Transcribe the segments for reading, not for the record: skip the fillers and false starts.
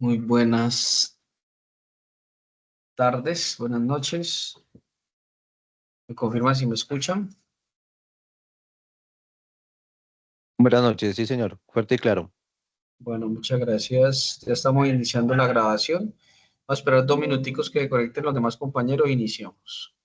Muy buenas tardes, buenas noches. ¿Me confirman si me escuchan? Buenas noches, sí señor, fuerte y claro. Bueno, muchas gracias. Ya estamos iniciando la grabación. Vamos a esperar 2 minuticos que conecten los demás compañeros e iniciamos.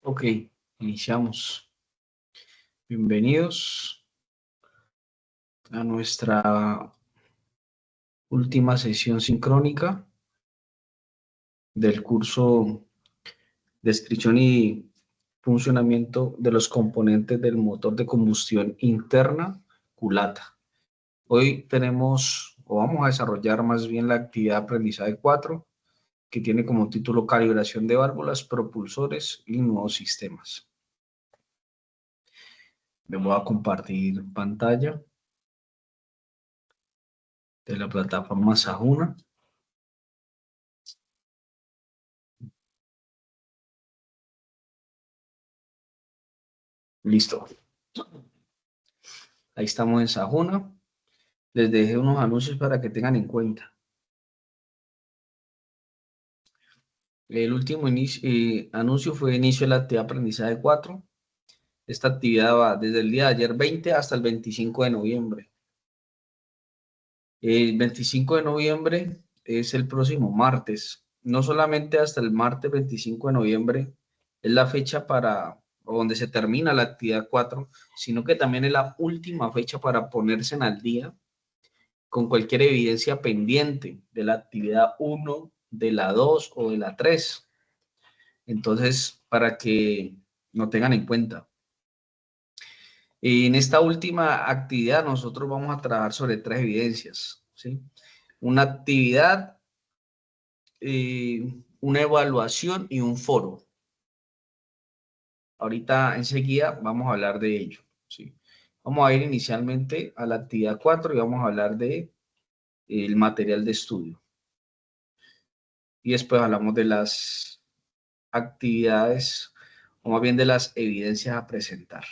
Ok, iniciamos. Bienvenidos a nuestra última sesión sincrónica del curso Descripción y funcionamiento de los componentes del motor de combustión interna, culata. Hoy tenemos, o vamos a desarrollar más bien la actividad de aprendizaje 4, que tiene como título Calibración de válvulas, propulsores y nuevos sistemas. Me voy a compartir pantalla de la plataforma Sahuna. Listo. Ahí estamos en Sahuna. Les dejé unos anuncios para que tengan en cuenta. El último anuncio fue inicio de la actividad de aprendizaje 4. Esta actividad va desde el día de ayer 20 hasta el 25 de noviembre. El 25 de noviembre es el próximo martes. No solamente hasta el martes 25 de noviembre es la fecha o donde se termina la actividad 4, sino que también es la última fecha para ponerse al día con cualquier evidencia pendiente de la actividad 1, de la 2 o de la 3. Entonces, para que lo tengan en cuenta. En esta última actividad nosotros vamos a trabajar sobre 3 evidencias, ¿sí? Una actividad, una evaluación y un foro. Ahorita enseguida vamos a hablar de ello, ¿sí? Vamos a ir inicialmente a la actividad 4 y vamos a hablar de el material de estudio. Y después hablamos de las actividades, o más bien de las evidencias a presentar.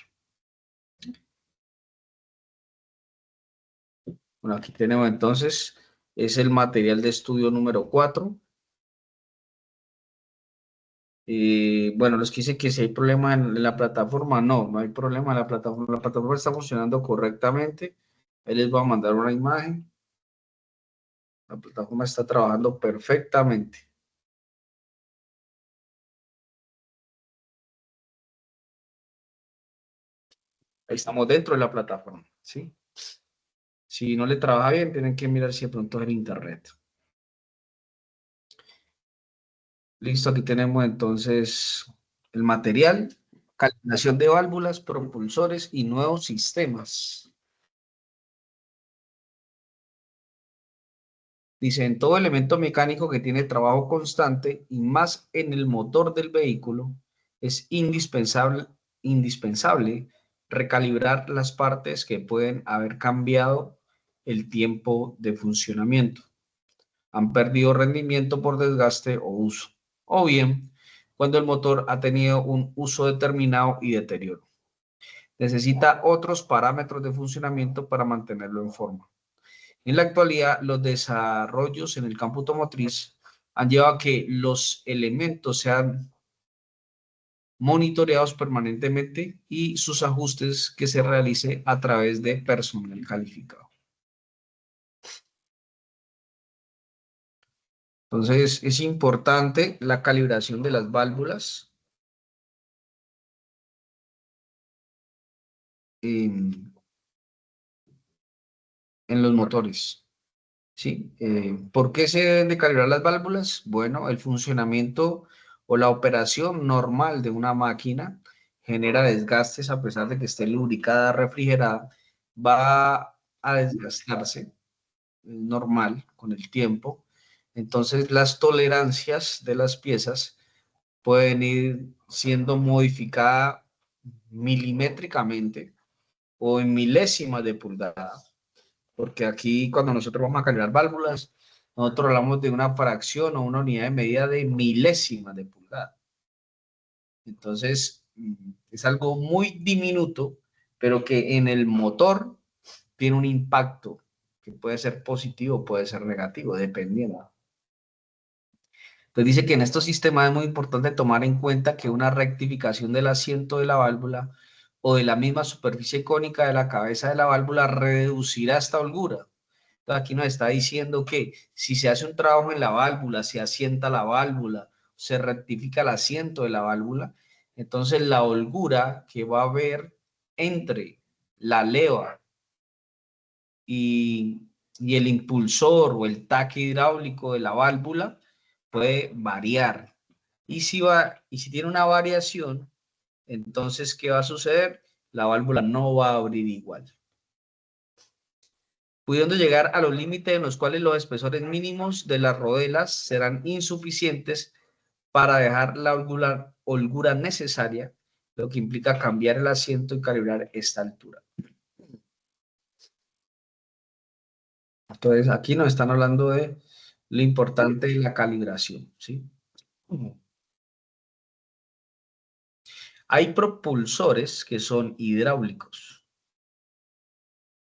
Bueno, aquí tenemos entonces, es el material de estudio número 4. Bueno, los que dicen que si hay problema en la plataforma, no hay problema en la plataforma está funcionando correctamente. Ahí les voy a mandar una imagen. La plataforma está trabajando perfectamente. Ahí estamos dentro de la plataforma, ¿sí? Si no le trabaja bien, tienen que mirar si de pronto es el internet. Listo, aquí tenemos entonces el material, calibración de válvulas, propulsores y nuevos sistemas. Dice, en todo elemento mecánico que tiene trabajo constante y más en el motor del vehículo, es indispensable recalibrar las partes que pueden haber cambiado el tiempo de funcionamiento, han perdido rendimiento por desgaste o uso, o bien cuando el motor ha tenido un uso determinado y deterioro. Necesita otros parámetros de funcionamiento para mantenerlo en forma. En la actualidad, los desarrollos en el campo automotriz han llevado a que los elementos sean monitoreados permanentemente y sus ajustes que se realice a través de personal calificado. Entonces, es importante la calibración de las válvulas en los motores. ¿Sí? ¿Por qué se deben de calibrar las válvulas? Bueno, el funcionamiento o la operación normal de una máquina genera desgastes a pesar de que esté lubricada, refrigerada, va a desgastarse, normal, con el tiempo. Entonces, las tolerancias de las piezas pueden ir siendo modificadas milimétricamente o en milésimas de pulgada, porque aquí cuando nosotros vamos a calibrar válvulas, nosotros hablamos de una fracción o una unidad de medida de milésimas de pulgada. Entonces, es algo muy diminuto, pero que en el motor tiene un impacto que puede ser positivo o puede ser negativo, dependiendo. Entonces dice que en estos sistemas es muy importante tomar en cuenta que una rectificación del asiento de la válvula o de la misma superficie cónica de la cabeza de la válvula reducirá esta holgura. Entonces aquí nos está diciendo que si se hace un trabajo en la válvula, se asienta la válvula, se rectifica el asiento de la válvula, entonces la holgura que va a haber entre la leva y el impulsor o el taque hidráulico de la válvula puede variar. Y si tiene una variación, entonces, ¿qué va a suceder? La válvula no va a abrir igual, pudiendo llegar a los límites en los cuales los espesores mínimos de las rodelas serán insuficientes para dejar la holgura necesaria, lo que implica cambiar el asiento y calibrar esta altura. Entonces, aquí nos están hablando de lo importante de la calibración, ¿sí? Hay propulsores que son hidráulicos.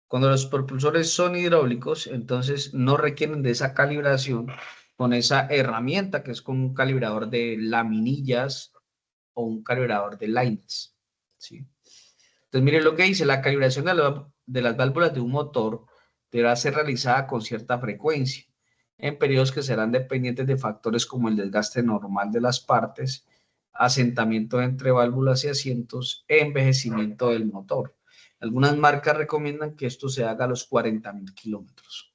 Cuando los propulsores son hidráulicos, entonces no requieren de esa calibración con esa herramienta que es con un calibrador de laminillas o un calibrador de lines, ¿sí? Entonces, miren lo que dice, la calibración de las válvulas de un motor deberá ser realizada con cierta frecuencia, en periodos que serán dependientes de factores como el desgaste normal de las partes asentamiento entre válvulas y asientos, envejecimiento del motor. Algunas marcas recomiendan que esto se haga a los 40.000 kilómetros.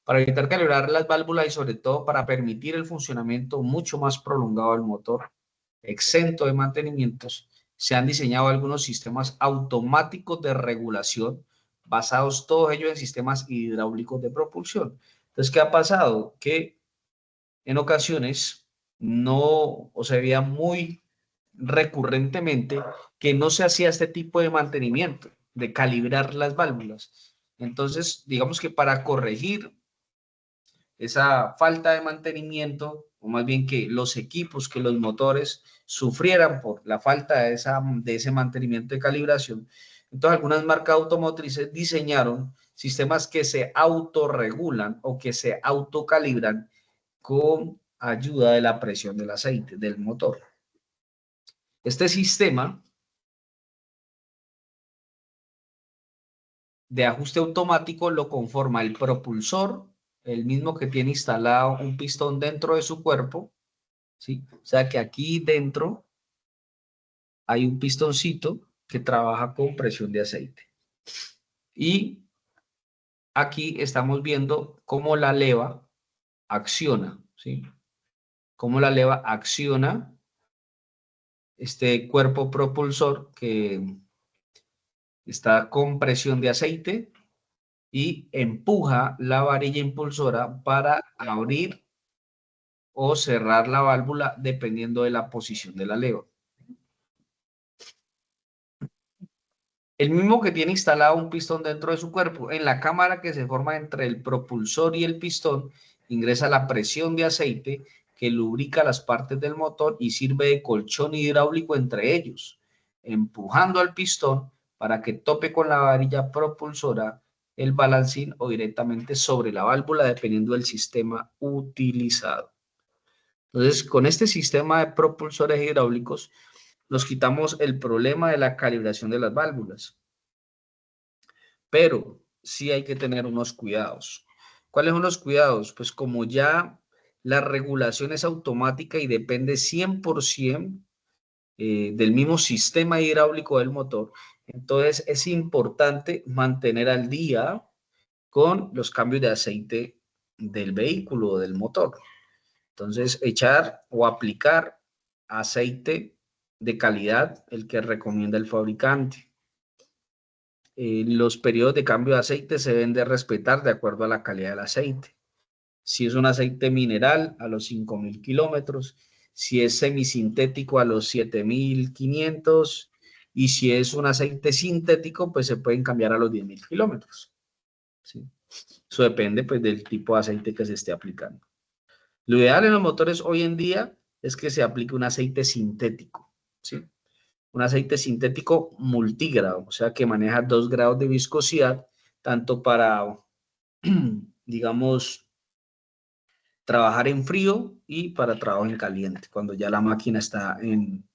Para evitar calibrar las válvulas y sobre todo para permitir el funcionamiento mucho más prolongado del motor, exento de mantenimientos, se han diseñado algunos sistemas automáticos de regulación basados todos ellos en sistemas hidráulicos de propulsión. Entonces, ¿qué ha pasado? Que en ocasiones no, o se veía muy recurrentemente que no se hacía este tipo de mantenimiento, de calibrar las válvulas. Entonces, digamos que para corregir esa falta de mantenimiento, o más bien que los equipos, que los motores sufrieran por la falta de ese mantenimiento de calibración, entonces algunas marcas automotrices diseñaron sistemas que se autorregulan o que se autocalibran con ayuda de la presión del aceite del motor. Este sistema de ajuste automático lo conforma el propulsor, el mismo que tiene instalado un pistón dentro de su cuerpo, ¿sí? O sea que aquí dentro hay un pistoncito que trabaja con presión de aceite. Y aquí estamos viendo cómo la leva acciona, ¿sí? Cómo la leva acciona este cuerpo propulsor que está con presión de aceite y empuja la varilla impulsora para abrir o cerrar la válvula dependiendo de la posición de la leva. El mismo que tiene instalado un pistón dentro de su cuerpo. En la cámara que se forma entre el propulsor y el pistón ingresa la presión de aceite que lubrica las partes del motor y sirve de colchón hidráulico entre ellos, empujando al pistón para que tope con la varilla propulsora, el balancín o directamente sobre la válvula dependiendo del sistema utilizado. Entonces, con este sistema de propulsores hidráulicos nos quitamos el problema de la calibración de las válvulas. Pero sí hay que tener unos cuidados. ¿Cuáles son los cuidados? Pues como ya la regulación es automática y depende 100% del mismo sistema hidráulico del motor, entonces es importante mantener al día con los cambios de aceite del vehículo o del motor. Entonces, echar o aplicar aceite de calidad, el que recomienda el fabricante. Los periodos de cambio de aceite se deben de respetar de acuerdo a la calidad del aceite. Si es un aceite mineral, a los 5.000 kilómetros. Si es semisintético, a los 7.500. Y si es un aceite sintético, pues se pueden cambiar a los 10.000 kilómetros. ¿Sí? Eso depende pues, del tipo de aceite que se esté aplicando. Lo ideal en los motores hoy en día es que se aplique un aceite sintético. ¿Sí? Un aceite sintético multigrado, o sea que maneja 2 grados de viscosidad, tanto para, digamos, trabajar en frío y para trabajo en caliente, cuando ya la máquina está en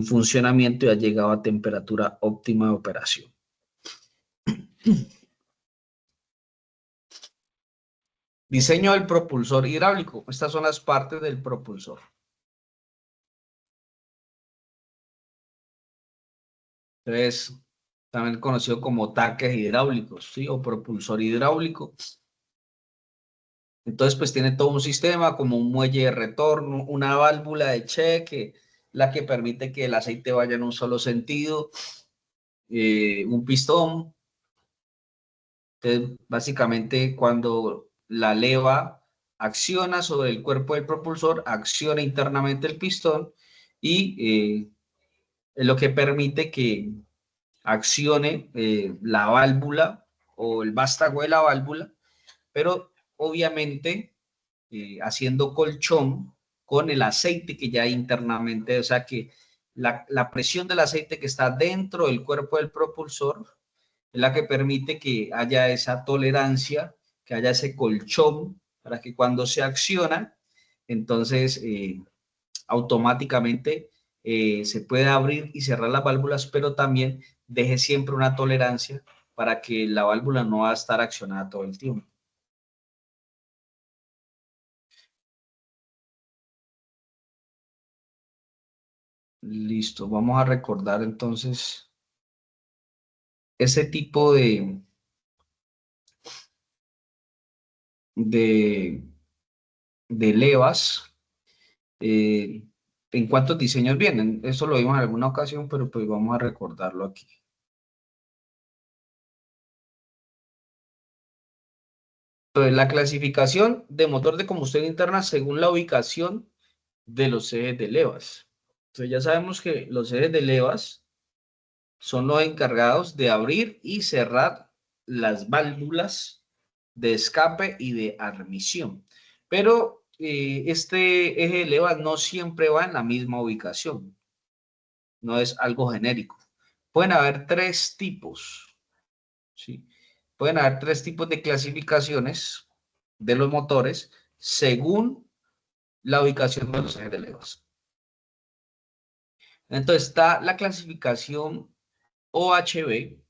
funcionamiento y ha llegado a temperatura óptima de operación. Diseño del propulsor hidráulico. Estas son las partes del propulsor. Entonces, también conocido como tanques hidráulicos, ¿sí? O propulsor hidráulico. Entonces, pues tiene todo un sistema como un muelle de retorno, una válvula de cheque, la que permite que el aceite vaya en un solo sentido, un pistón. Entonces, básicamente, cuando la leva acciona sobre el cuerpo del propulsor, acciona internamente el pistón y es lo que permite que accione la válvula o el vástago de la válvula, pero obviamente haciendo colchón con el aceite que ya hay internamente, o sea que la presión del aceite que está dentro del cuerpo del propulsor es la que permite que haya esa tolerancia, que haya ese colchón para que cuando se acciona, entonces automáticamente se puede abrir y cerrar las válvulas, pero también deje siempre una tolerancia para que la válvula no va a estar accionada todo el tiempo. Listo, vamos a recordar entonces ese tipo de, de levas. eh, ¿En cuántos diseños vienen? Eso lo vimos en alguna ocasión, pero pues vamos a recordarlo aquí. Entonces, la clasificación de motor de combustión interna según la ubicación de los ejes de levas. Entonces ya sabemos que los ejes de levas son los encargados de abrir y cerrar las válvulas de escape y de admisión. Pero este eje de levas no siempre va en la misma ubicación, no es algo genérico. Pueden haber tres tipos, ¿sí? Pueden haber tres tipos de clasificaciones de los motores según la ubicación de los ejes de levas. Entonces está la clasificación OHV,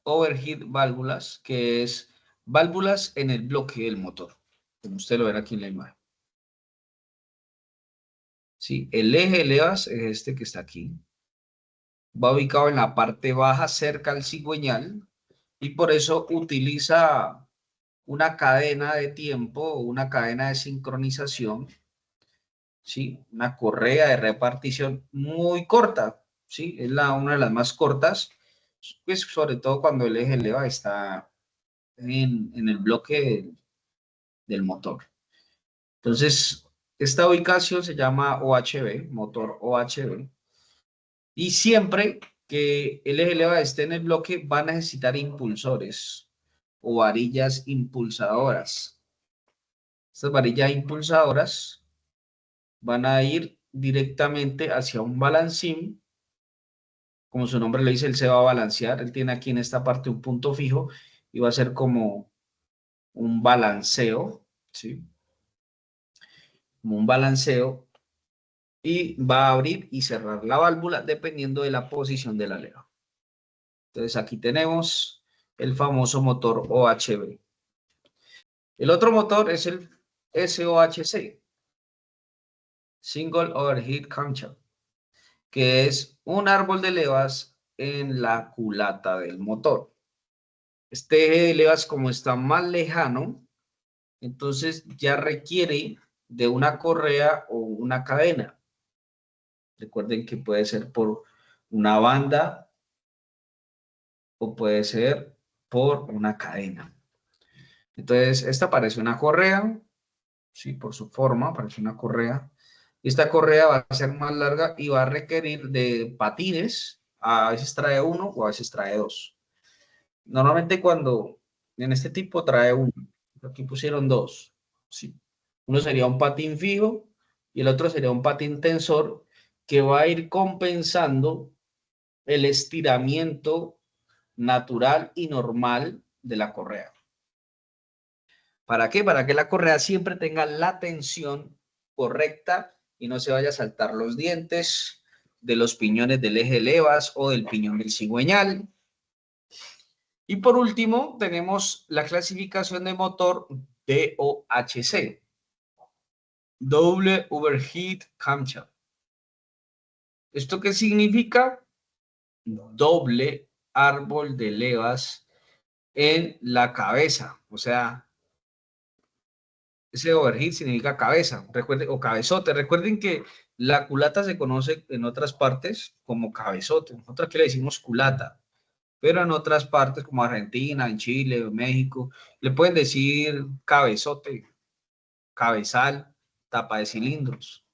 overhead válvulas, que es válvulas en el bloque del motor, como usted lo ve aquí en la imagen. ¿Sí? El eje de levas es este que está aquí. Va ubicado en la parte baja cerca al cigüeñal y por eso utiliza una cadena de tiempo, una cadena de sincronización, ¿sí? Una correa de repartición muy corta, ¿sí? Es una de las más cortas, pues sobre todo cuando el eje de leva está en el bloque del motor. Entonces, esta ubicación se llama OHV, motor OHV, y siempre que el eje elevado esté en el bloque va a necesitar impulsores o varillas impulsadoras. Estas varillas impulsadoras van a ir directamente hacia un balancín. Como su nombre le dice, él se va a balancear. Él tiene aquí en esta parte un punto fijo y va a ser como un balanceo, ¿sí? Como un balanceo y va a abrir y cerrar la válvula dependiendo de la posición de la leva. Entonces aquí tenemos el famoso motor OHV. El otro motor es el SOHC, Single Overhead Camshaft, que es un árbol de levas en la culata del motor. Este eje de levas, como está más lejano, entonces ya requiere de una correa o una cadena. Recuerden que puede ser por una banda o puede ser por una cadena. Entonces, esta parece una correa, sí, por su forma, parece una correa. Esta correa va a ser más larga y va a requerir de patines, a veces trae uno o a veces trae dos. Normalmente cuando en este tipo trae uno, aquí pusieron dos, sí. Uno sería un patín fijo y el otro sería un patín tensor que va a ir compensando el estiramiento natural y normal de la correa. ¿Para qué? Para que la correa siempre tenga la tensión correcta y no se vaya a saltar los dientes de los piñones del eje de levas o del piñón del cigüeñal. Y por último, tenemos la clasificación de motor DOHC, Double Overhead Camshaft. ¿Esto qué significa? Doble árbol de levas en la cabeza, o sea, ese overhead significa cabeza, recuerden, o cabezote. Recuerden que la culata se conoce en otras partes como cabezote. Nosotros aquí le decimos culata, pero en otras partes como Argentina, en Chile, en México, le pueden decir cabezote, cabezal, tapa de cilindros.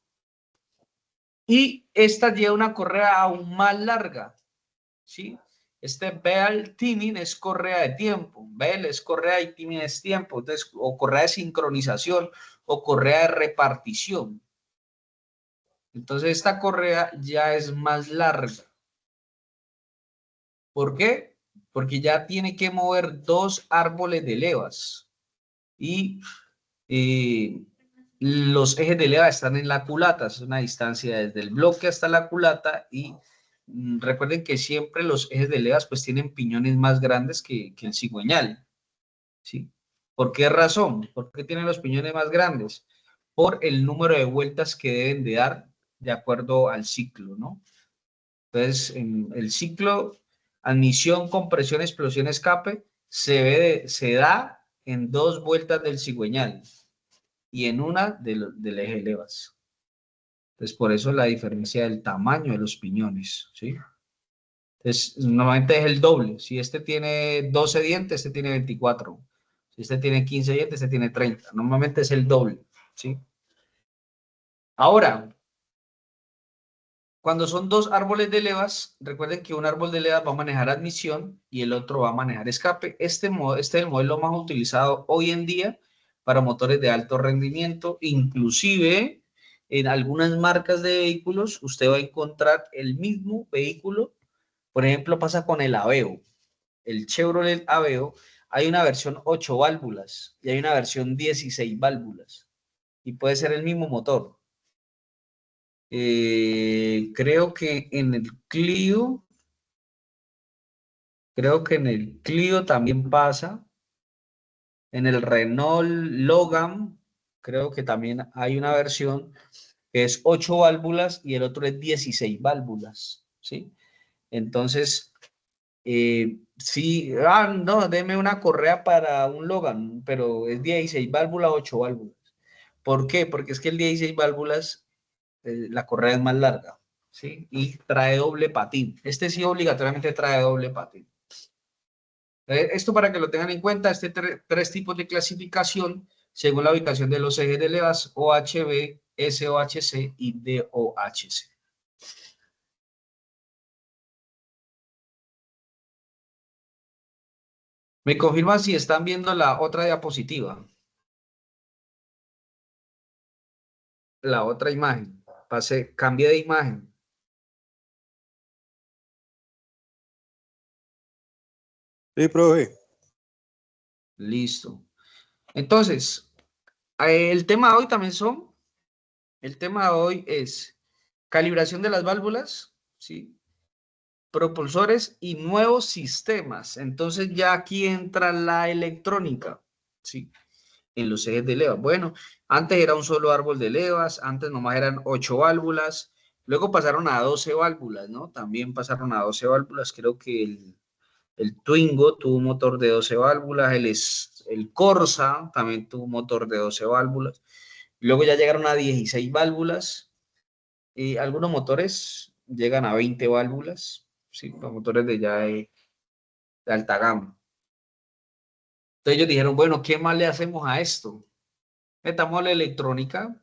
Y esta lleva una correa aún más larga, ¿sí? Este bell timing es correa de tiempo, bell es correa y timing es tiempo, entonces, o correa de sincronización o correa de repartición. Entonces esta correa ya es más larga. ¿Por qué? Porque ya tiene que mover dos árboles de levas y eh, los ejes de leva están en la culata, es una distancia desde el bloque hasta la culata y recuerden que siempre los ejes de levas pues tienen piñones más grandes que el cigüeñal, ¿sí? ¿Por qué razón? ¿Por qué tienen los piñones más grandes? Por el número de vueltas que deben de dar de acuerdo al ciclo, ¿no? Entonces, en el ciclo admisión, compresión, explosión, escape se da en 2 vueltas del cigüeñal y en una del eje levas. Entonces, por eso la diferencia del tamaño de los piñones, ¿sí? Entonces, normalmente es el doble. Si este tiene 12 dientes, este tiene 24. Si este tiene 15 dientes, este tiene 30. Normalmente es el doble, ¿sí? Ahora, cuando son 2 árboles de levas, recuerden que un árbol de levas va a manejar admisión y el otro va a manejar escape. Este es el modelo más utilizado hoy en día para motores de alto rendimiento. Inclusive, en algunas marcas de vehículos, usted va a encontrar el mismo vehículo. Por ejemplo, pasa con el Aveo. El Chevrolet Aveo, hay una versión 8 válvulas y hay una versión 16 válvulas. Y puede ser el mismo motor. Creo que en el Clio también pasa. En el Renault Logan, creo que también hay una versión que es 8 válvulas y el otro es 16 válvulas, ¿sí? Entonces, sí, no, deme una correa para un Logan, pero es 16 válvulas, 8 válvulas. ¿Por qué? Porque es que el 16 válvulas, la correa es más larga, ¿sí? Y trae doble patín. Este sí obligatoriamente trae doble patín. Esto para que lo tengan en cuenta, tres tipos de clasificación según la ubicación de los ejes de levas, OHB, SOHC y DOHC. Me confirman si están viendo la otra diapositiva, la otra imagen. Cambie de imagen. Sí, profe. Listo. Entonces, el tema de hoy el tema de hoy es calibración de las válvulas, ¿sí? Propulsores y nuevos sistemas. Entonces ya aquí entra la electrónica, ¿sí? En los ejes de levas. Bueno, antes era un solo árbol de levas, antes nomás eran 8 válvulas, luego pasaron a 12 válvulas, ¿no? También pasaron a 12 válvulas, creo que el Twingo tuvo un motor de 12 válvulas, el Corsa también tuvo un motor de 12 válvulas, luego ya llegaron a 16 válvulas, y algunos motores llegan a 20 válvulas, ¿sí? Los motores de alta gama. Entonces ellos dijeron, bueno, ¿qué más le hacemos a esto? Metamos la electrónica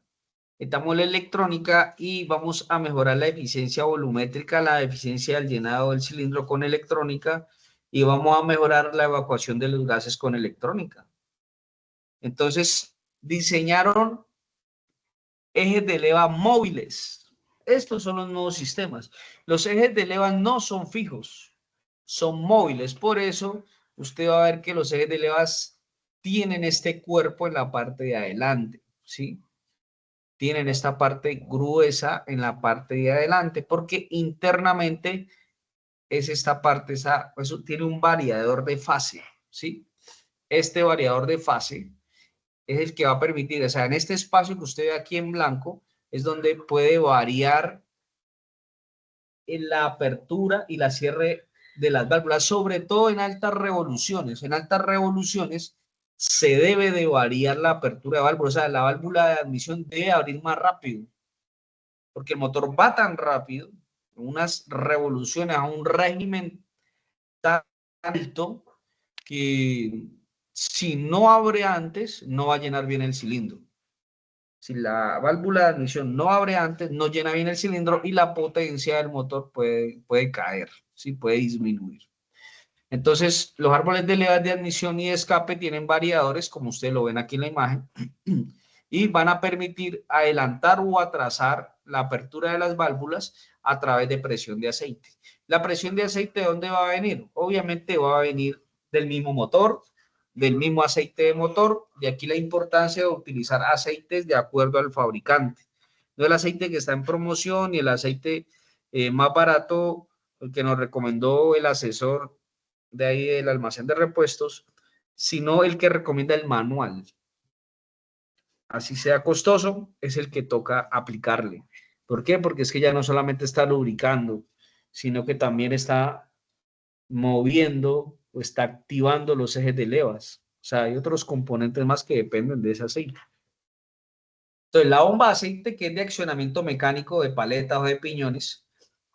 y vamos a mejorar la eficiencia volumétrica, la eficiencia del llenado del cilindro con electrónica y vamos a mejorar la evacuación de los gases con electrónica. Entonces, diseñaron ejes de leva móviles. Estos son los nuevos sistemas. Los ejes de leva no son fijos, son móviles. Por eso, usted va a ver que los ejes de levas tienen este cuerpo en la parte de adelante, ¿sí? Tienen esta parte gruesa en la parte de adelante, porque internamente es esta parte, eso tiene un variador de fase, ¿sí? Este variador de fase es el que va a permitir, o sea, en este espacio que usted ve aquí en blanco, es donde puede variar en la apertura y la cierre de las válvulas, sobre todo en altas revoluciones. En altas revoluciones se debe de variar la apertura de válvula, o sea, la válvula de admisión debe abrir más rápido, porque el motor va tan rápido, unas revoluciones a un régimen tan alto que si no abre antes, no va a llenar bien el cilindro. Si la válvula de admisión no abre antes, no llena bien el cilindro y la potencia del motor puede caer, ¿sí? Puede disminuir. Entonces, los árboles de levas de admisión y de escape tienen variadores, como ustedes lo ven aquí en la imagen, y van a permitir adelantar o atrasar la apertura de las válvulas a través de presión de aceite. La presión de aceite, ¿de dónde va a venir? Obviamente va a venir del mismo motor, del mismo aceite de motor, de aquí la importancia de utilizar aceites de acuerdo al fabricante. No el aceite que está en promoción y el aceite más barato, el que nos recomendó el asesor de ahí del almacén de repuestos, sino el que recomienda el manual. Así sea costoso, es el que toca aplicarle, ¿Por qué? Porque es que ya no solamente está lubricando, sino que también está moviendo o está activando los ejes de levas. O sea, hay otros componentes más que dependen de ese aceite. Entonces, la bomba de aceite, que es de accionamiento mecánico de paletas o de piñones,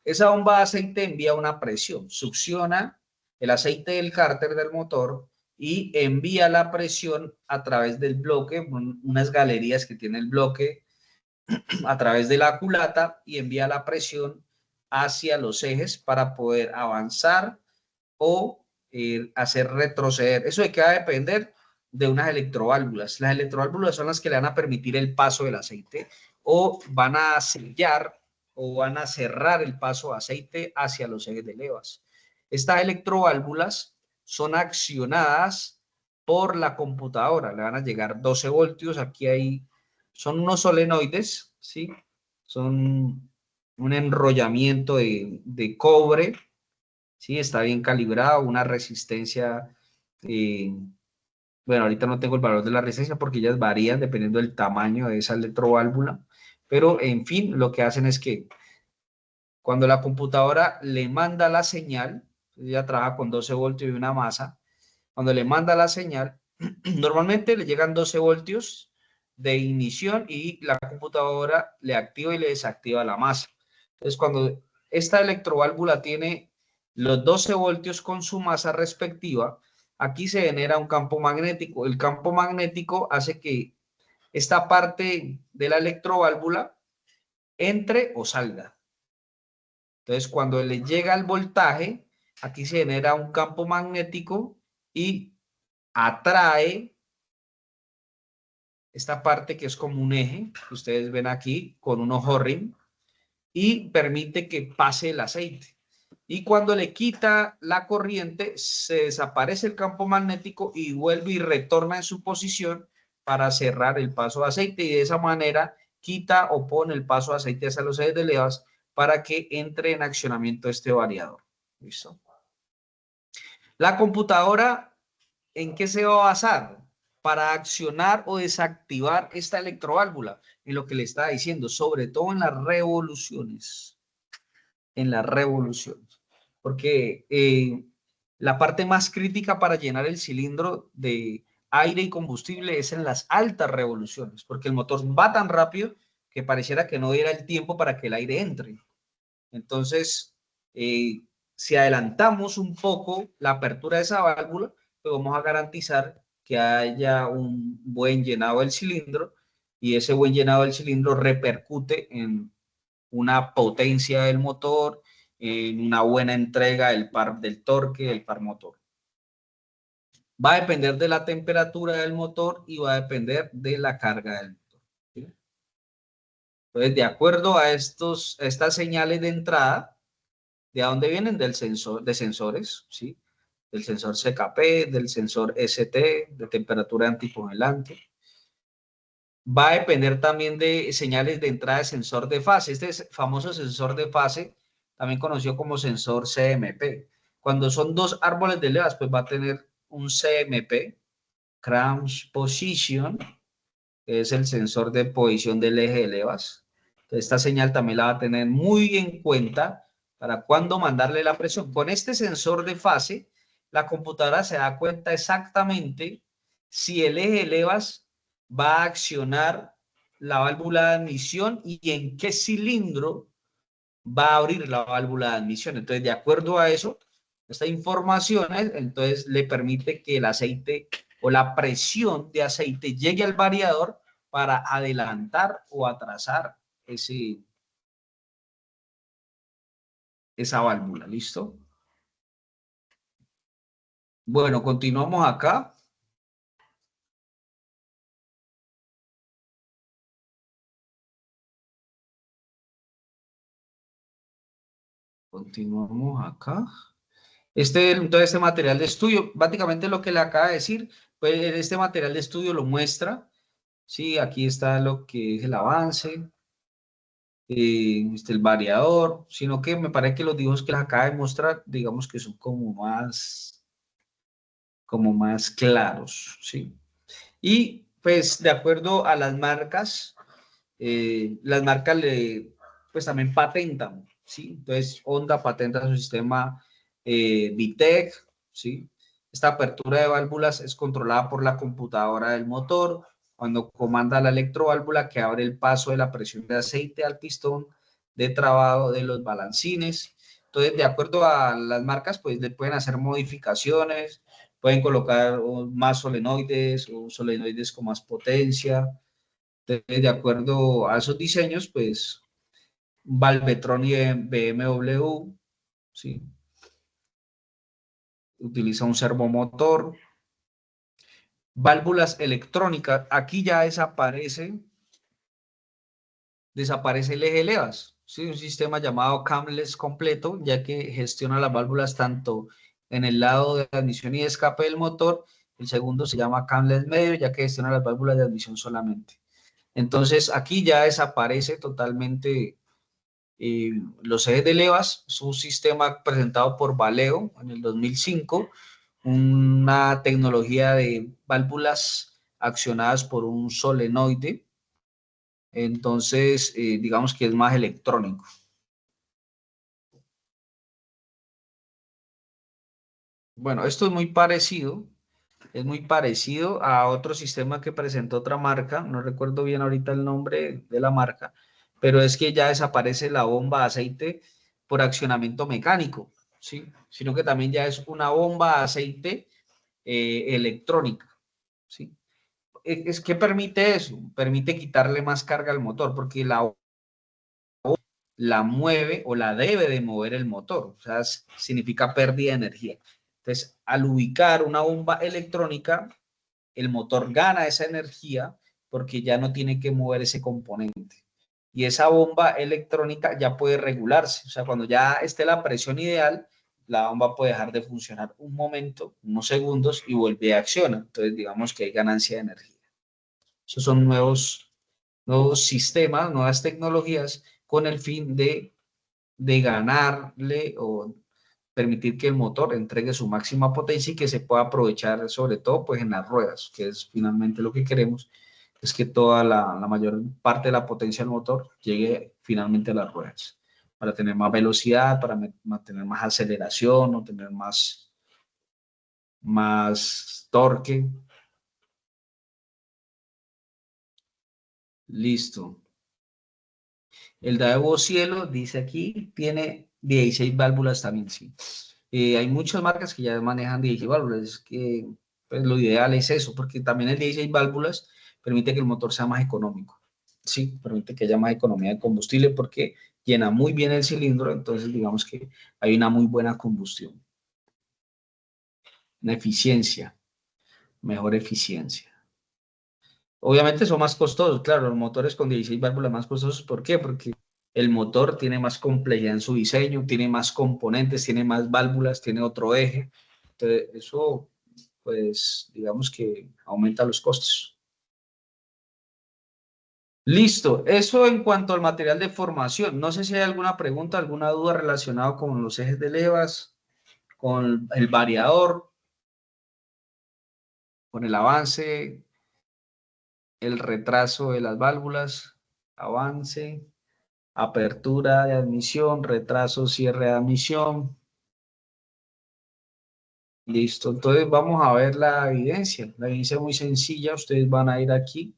esa bomba de aceite envía una presión, succiona el aceite del cárter del motor y envía la presión a través del bloque, unas galerías que tiene el bloque a través de la culata, y envía la presión hacia los ejes para poder avanzar o hacer retroceder. Eso de qué va a depender de unas electroválvulas. Las electroválvulas son las que le van a permitir el paso del aceite o van a sellar o van a cerrar el paso de aceite hacia los ejes de levas. Estas electroválvulas son accionadas por la computadora. Le van a llegar 12 voltios. Aquí son unos solenoides, ¿sí? Son un enrollamiento de cobre, ¿sí? Está bien calibrado, una resistencia, bueno, ahorita no tengo el valor de la resistencia porque ellas varían dependiendo del tamaño de esa electroválvula, pero en fin, lo que hacen es que cuando la computadora le manda la señal, ella trabaja con 12 voltios y una masa, cuando le manda la señal, normalmente le llegan 12 voltios de ignición y la computadora le activa y le desactiva la masa. Entonces, cuando esta electroválvula tiene los 12 voltios con su masa respectiva, aquí se genera un campo magnético. El campo magnético hace que esta parte de la electroválvula entre o salga. Entonces, cuando le llega el voltaje, aquí se genera un campo magnético y atrae esta parte que es como un eje, que ustedes ven aquí, con un O-ring, y permite que pase el aceite. Y cuando le quita la corriente, se desaparece el campo magnético y vuelve y retorna en su posición para cerrar el paso de aceite, y de esa manera quita o pone el paso de aceite hacia los ejes de levas para que entre en accionamiento este variador. ¿Listo? La computadora, ¿en qué se va a basar para accionar o desactivar esta electroválvula? En lo que le estaba diciendo, sobre todo en las revoluciones. En las revoluciones. Porque la parte más crítica para llenar el cilindro de aire y combustible es en las altas revoluciones, porque el motor va tan rápido que pareciera que no diera el tiempo para que el aire entre. Entonces, si adelantamos un poco la apertura de esa válvula, pues vamos a garantizar que haya un buen llenado del cilindro, y ese buen llenado del cilindro repercute en una potencia del motor, en una buena entrega del par del torque, del par motor. Va a depender de la temperatura del motor y va a depender de la carga del motor, ¿sí? Entonces, de acuerdo a estas señales de entrada, ¿de dónde vienen? Del sensor, de sensores, ¿sí? Del sensor CKP, del sensor ST, de temperatura anticongelante. Va a depender también de señales de entrada de sensor de fase. Este es famoso sensor de fase, también conocido como sensor CMP. Cuando son dos árboles de levas, pues va a tener un CMP, Cranch Position, que es el sensor de posición del eje de levas. Entonces, esta señal también la va a tener muy en cuenta para cuando mandarle la presión. Con este sensor de fase, la computadora se da cuenta exactamente si el eje de levas va a accionar la válvula de admisión y en qué cilindro va a abrir la válvula de admisión. Entonces, de acuerdo a eso, esta información, entonces le permite que el aceite o la presión de aceite llegue al variador para adelantar o atrasar esa válvula. ¿Listo? Bueno, continuamos acá. Continuamos acá. Entonces, este material de estudio, básicamente lo que le acaba de decir, pues este material de estudio lo muestra. Sí, aquí está lo que es el avance, el variador, sino que me parece que los dibujos que les acaba de mostrar, digamos que son como más claros, ¿sí? Y pues de acuerdo a las marcas pues también patentan, ¿sí? Entonces, Honda patenta su sistema VTEC, ¿sí? Esta apertura de válvulas es controlada por la computadora del motor, cuando comanda la electroválvula que abre el paso de la presión de aceite al pistón de trabado de los balancines. Entonces, de acuerdo a las marcas, pues le pueden hacer modificaciones, pueden colocar más solenoides o solenoides con más potencia. Entonces, de acuerdo a esos diseños, pues Valvetron y BMW, ¿sí? Utiliza un servomotor. Válvulas electrónicas, aquí ya desaparece el eje levas, ¿sí? Un sistema llamado camless completo, ya que gestiona las válvulas tanto en el lado de admisión y escape del motor. El segundo se llama camless medio, ya que gestiona las válvulas de admisión solamente. Entonces, aquí ya desaparece totalmente los ejes de levas. Es un sistema presentado por Valeo en el 2005, una tecnología de válvulas accionadas por un solenoide. Entonces, digamos que es más electrónico. Bueno, esto es muy parecido a otro sistema que presentó otra marca, no recuerdo bien ahorita el nombre de la marca, pero es que ya desaparece la bomba de aceite por accionamiento mecánico, ¿sí? Sino que también ya es una bomba de aceite electrónica, ¿sí? ¿Qué permite eso? Permite quitarle más carga al motor, porque la mueve o la debe de mover el motor, o sea, significa pérdida de energía. Entonces, al ubicar una bomba electrónica, el motor gana esa energía porque ya no tiene que mover ese componente. Y esa bomba electrónica ya puede regularse, o sea, cuando ya esté la presión ideal, la bomba puede dejar de funcionar un momento, unos segundos, y vuelve a accionar. Entonces, digamos que hay ganancia de energía. Esos son nuevos sistemas, nuevas tecnologías con el fin de ganarle o permitir que el motor entregue su máxima potencia y que se pueda aprovechar sobre todo pues en las ruedas, que es finalmente lo que queremos, es que toda la mayor parte de la potencia del motor llegue finalmente a las ruedas, para tener más velocidad, para mantener más aceleración o tener más torque. Listo. El Daewoo Cielo, dice aquí, tiene 16 válvulas también, sí. Hay muchas marcas que ya manejan 16 válvulas, es que pues, lo ideal es eso, porque también el 16 válvulas permite que el motor sea más económico, sí, permite que haya más economía de combustible porque llena muy bien el cilindro, entonces digamos que hay una muy buena combustión, una eficiencia, mejor eficiencia. Obviamente son más costosos, claro, los motores con 16 válvulas más costosos, ¿por qué? Porque el motor tiene más complejidad en su diseño, tiene más componentes, tiene más válvulas, tiene otro eje. Entonces, eso, pues, digamos que aumenta los costos. Listo, eso en cuanto al material de formación. No sé si hay alguna pregunta, alguna duda relacionada con los ejes de levas, con el variador, con el avance, el retraso de las válvulas, avance, apertura de admisión, retraso, cierre de admisión. Listo, entonces vamos a ver la evidencia. La evidencia es muy sencilla. Ustedes van a ir aquí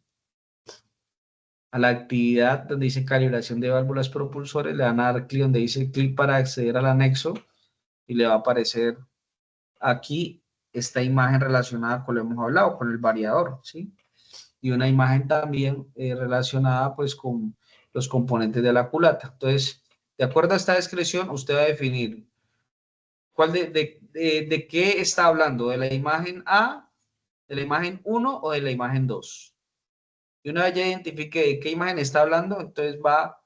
a la actividad donde dice calibración de válvulas propulsores. Le van a dar clic donde dice clic para acceder al anexo y le va a aparecer aquí esta imagen relacionada con lo que hemos hablado, con el variador, ¿sí? Y una imagen también relacionada pues con los componentes de la culata. Entonces, de acuerdo a esta descripción, usted va a definir ¿cuál de qué está hablando? ¿De la imagen A, de la imagen 1 o de la imagen 2? Y una vez ya identifique de qué imagen está hablando, entonces va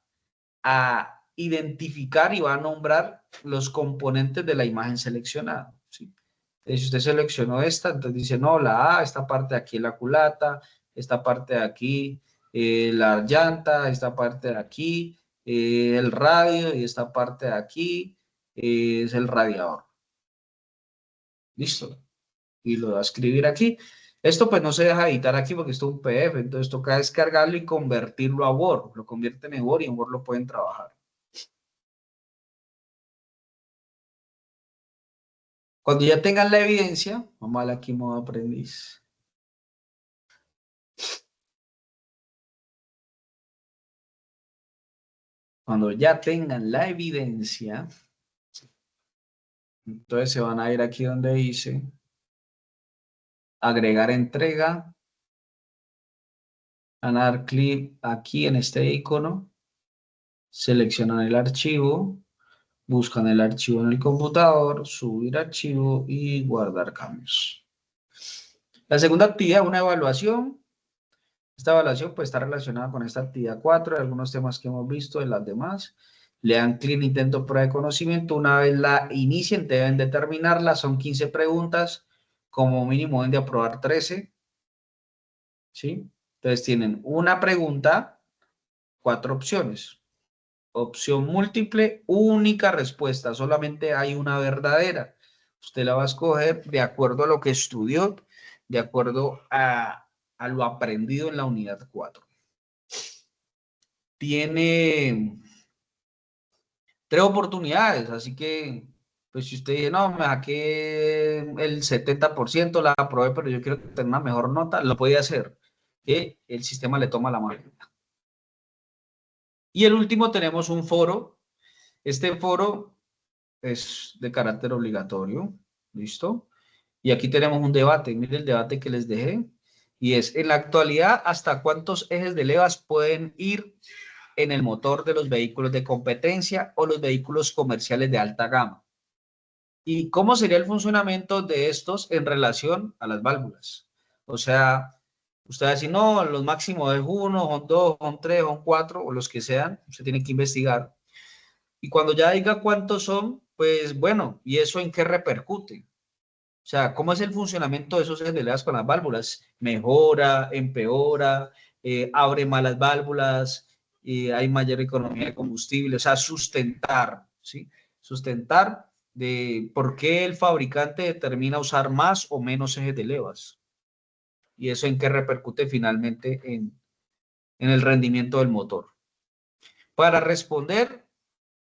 a identificar y va a nombrar los componentes de la imagen seleccionada, ¿sí? Si usted seleccionó esta, entonces dice, no, la A, esta parte de aquí es la culata, esta parte de aquí la llanta, esta parte de aquí el radio y esta parte de aquí es el radiador. Listo. Y lo va a escribir aquí. Esto pues no se deja editar aquí porque esto es un PDF, entonces toca descargarlo y convertirlo a Word. Lo convierten en Word y en Word lo pueden trabajar. Cuando ya tengan la evidencia, vamos a darle aquí modo aprendiz. Cuando ya tengan la evidencia, entonces se van a ir aquí donde dice agregar entrega, van a dar clic aquí en este icono, seleccionan el archivo, buscan el archivo en el computador, subir archivo y guardar cambios. La segunda actividad, una evaluación. Esta evaluación pues está relacionada con esta actividad 4, algunos temas que hemos visto en las demás. Le dan clic en intento prueba de conocimiento. Una vez la inicien, deben determinarla. Son 15 preguntas. Como mínimo deben de aprobar 13. ¿Sí? Entonces tienen una pregunta, 4 opciones. Opción múltiple, única respuesta. Solamente hay una verdadera. Usted la va a escoger de acuerdo a lo que estudió, de acuerdo a lo aprendido en la unidad 4. Tiene 3 oportunidades, así que, pues si usted dice, no, me saqué el 70%, la aprobé, pero yo quiero tener una mejor nota, lo puede hacer. El sistema le toma la mano. Y el último tenemos un foro. Este foro es de carácter obligatorio, ¿listo? Y aquí tenemos un debate, mire el debate que les dejé, y es, en la actualidad, ¿hasta cuántos ejes de levas pueden ir en el motor de los vehículos de competencia o los vehículos comerciales de alta gama? ¿Y cómo sería el funcionamiento de estos en relación a las válvulas? O sea, usted va a decir, no, los máximos es 1, son 2, son 3, son 4, o los que sean, usted tiene que investigar. Y cuando ya diga cuántos son, pues bueno, ¿y eso en qué repercute? O sea, ¿cómo es el funcionamiento de esos ejes con las válvulas? ¿Mejora, empeora, abre malas válvulas, hay mayor economía de combustible? O sea, sustentar, ¿sí? Sustentar de por qué el fabricante determina usar más o menos ejes de levas. Y eso en qué repercute finalmente en el rendimiento del motor. Para responder,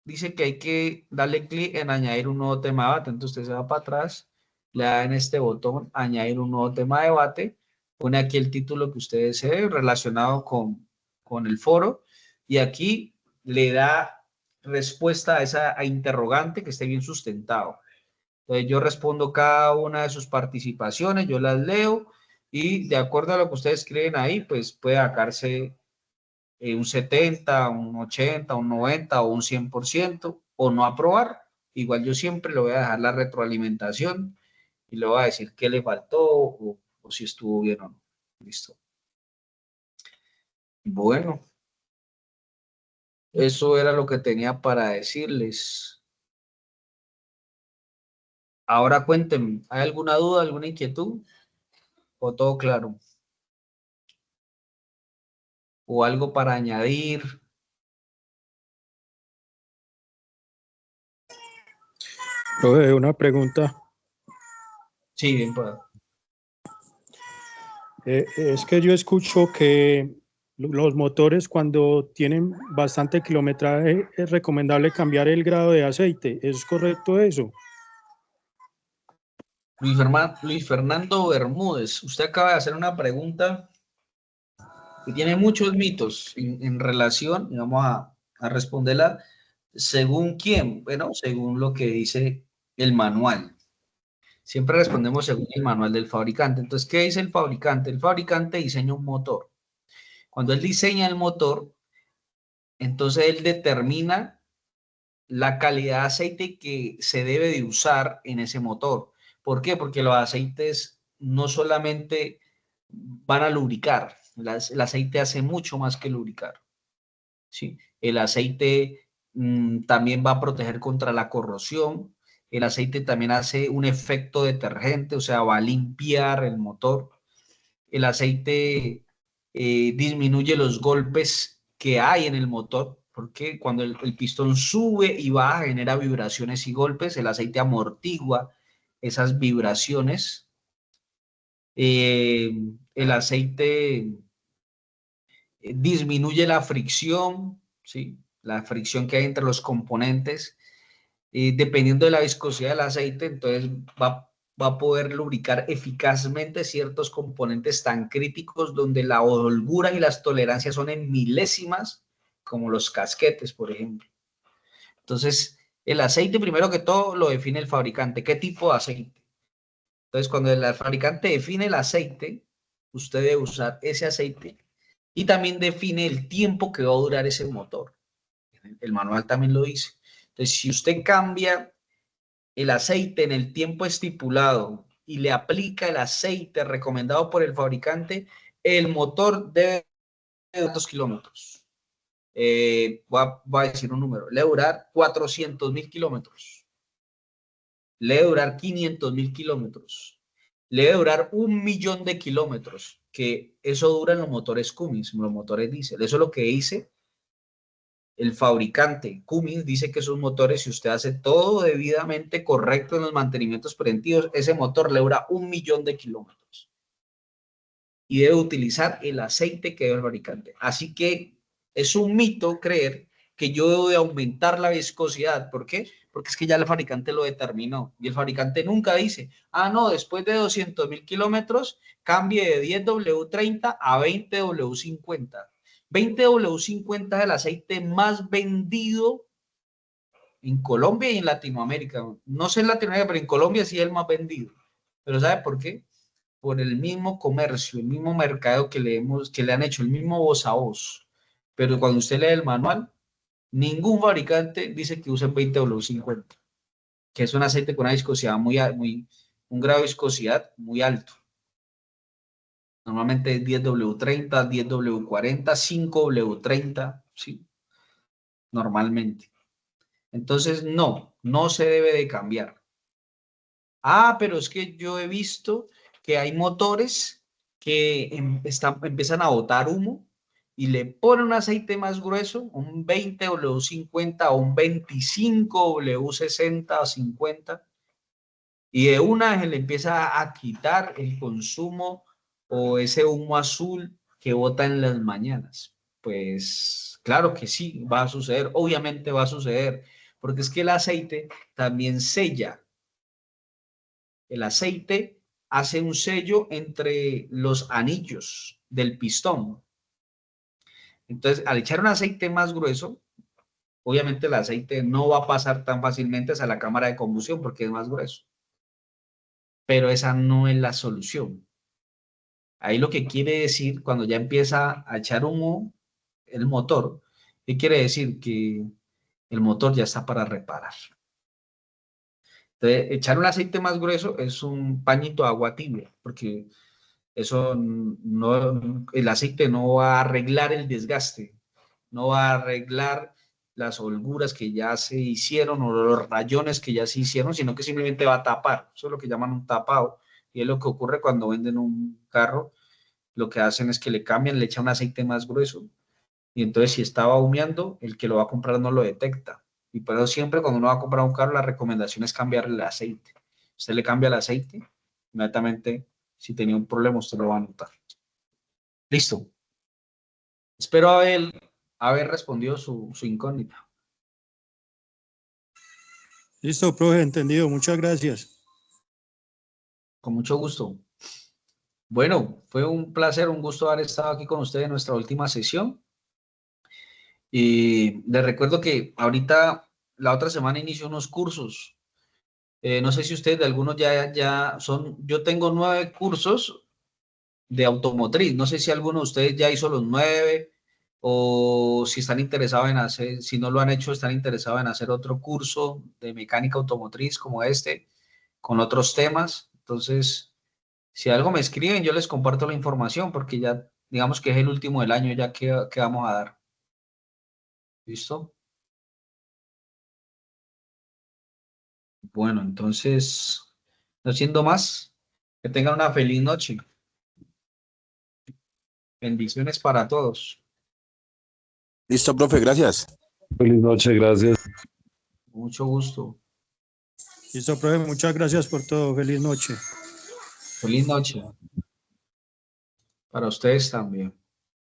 dice que hay que darle clic en añadir un nuevo tema de debate. Entonces usted se va para atrás, le da en este botón añadir un nuevo tema de debate, pone aquí el título que usted desee relacionado con el foro y aquí le da respuesta a esa interrogante que esté bien sustentado. Entonces yo respondo cada una de sus participaciones, yo las leo y de acuerdo a lo que ustedes creen ahí, pues puede sacarse un 70, un 80, un 90 o un 100% o no aprobar. Igual yo siempre le voy a dejar la retroalimentación y le voy a decir qué le faltó o si estuvo bien o no. Listo. Bueno, eso era lo que tenía para decirles. Ahora cuéntenme, ¿hay alguna duda, alguna inquietud? ¿O todo claro? ¿O algo para añadir? Profe, una pregunta. Sí, bien, pues. Es que yo escucho que los motores cuando tienen bastante kilometraje es recomendable cambiar el grado de aceite. ¿Es correcto eso? Luis Fernando Bermúdez, usted acaba de hacer una pregunta que tiene muchos mitos en relación, y vamos a responderla según quién, bueno, según lo que dice el manual. Siempre respondemos según el manual del fabricante. Entonces, ¿qué dice el fabricante? El fabricante diseña un motor. Cuando él diseña el motor, entonces él determina la calidad de aceite que se debe de usar en ese motor. ¿Por qué? Porque los aceites no solamente van a lubricar, el aceite hace mucho más que lubricar. ¿Sí? El aceite también va a proteger contra la corrosión. El aceite también hace un efecto detergente, o sea, va a limpiar el motor. El aceite disminuye los golpes que hay en el motor, porque cuando el pistón sube y baja, genera vibraciones y golpes, el aceite amortigua esas vibraciones. El aceite disminuye la fricción, ¿sí? La fricción que hay entre los componentes. dependiendo de la viscosidad del aceite, entonces va a poder lubricar eficazmente ciertos componentes tan críticos donde la holgura y las tolerancias son en milésimas, como los casquetes, por ejemplo. Entonces, el aceite, primero que todo, lo define el fabricante. ¿Qué tipo de aceite? Entonces, cuando el fabricante define el aceite, usted debe usar ese aceite y también define el tiempo que va a durar ese motor. El manual también lo dice. Entonces, si usted cambia el aceite en el tiempo estipulado y le aplica el aceite recomendado por el fabricante, el motor debe de 2 kilómetros. Voy a decir un número. Le debe durar 400.000 kilómetros. Le debe durar 500.000 kilómetros. Le debe durar 1.000.000 de kilómetros, que eso dura en los motores Cummins, los motores diésel. Eso es lo que dice el fabricante. Cummins dice que esos motores, si usted hace todo debidamente correcto en los mantenimientos preventivos, ese motor le dura 1.000.000 de kilómetros. Y debe utilizar el aceite que debe el fabricante. Así que es un mito creer que yo debo de aumentar la viscosidad. ¿Por qué? Porque es que ya el fabricante lo determinó. Y el fabricante nunca dice, no, después de 200.000 kilómetros, cambie de 10W30 a 20W50. 20W50 es el aceite más vendido en Colombia y en Latinoamérica. No sé en Latinoamérica, pero en Colombia sí es el más vendido. ¿Pero sabe por qué? Por el mismo comercio, el mismo mercado que le han hecho, el mismo voz a voz. Pero cuando usted lee el manual, ningún fabricante dice que usen 20W50, que es un aceite con una viscosidad un grado de viscosidad muy alto. Normalmente es 10W30, 10W40, 5W30, ¿sí? Normalmente. Entonces, no se debe de cambiar. Pero es que yo he visto que hay motores que empiezan a botar humo y le ponen un aceite más grueso, un 20W50 o un 25W60 o 50, y de una vez le empieza a quitar el consumo o ese humo azul que bota en las mañanas. Pues claro que sí, va a suceder, obviamente va a suceder, porque es que el aceite también sella. El aceite hace un sello entre los anillos del pistón. Entonces, al echar un aceite más grueso, obviamente el aceite no va a pasar tan fácilmente hacia la cámara de combustión porque es más grueso. Pero esa no es la solución. Ahí lo que quiere decir, cuando ya empieza a echar humo el motor, ¿qué quiere decir? Que el motor ya está para reparar. Entonces, echar un aceite más grueso es un pañito de agua tibia, porque eso no, el aceite no va a arreglar el desgaste, no va a arreglar las holguras que ya se hicieron o los rayones que ya se hicieron, sino que simplemente va a tapar. Eso es lo que llaman un tapado. Y es lo que ocurre cuando venden un carro. Lo que hacen es que le cambian, le echan un aceite más grueso. Y entonces si estaba humeando, el que lo va a comprar no lo detecta. Y por eso siempre cuando uno va a comprar un carro, la recomendación es cambiarle el aceite. Usted le cambia el aceite, inmediatamente, si tenía un problema, usted lo va a notar. Listo. Espero haber respondido su incógnita. Listo, profe, entendido. Muchas gracias. Con mucho gusto. Bueno, fue un placer, un gusto haber estado aquí con ustedes en nuestra última sesión. Y les recuerdo que ahorita, la otra semana, inicio unos cursos. No sé si ustedes de algunos ya son, yo tengo 9 cursos de automotriz. No sé si alguno de ustedes ya hizo los 9 o si están interesados en hacer, si no lo han hecho, están interesados en hacer otro curso de mecánica automotriz como este, con otros temas. Entonces, si algo me escriben, yo les comparto la información porque ya, digamos que es el último del año ya que vamos a dar. ¿Listo? Bueno, entonces, no siendo más, que tengan una feliz noche. Bendiciones para todos. Listo, profe, gracias. Feliz noche, gracias. Mucho gusto. Listo, profe, muchas gracias por todo. Feliz noche. Feliz noche. Para ustedes también.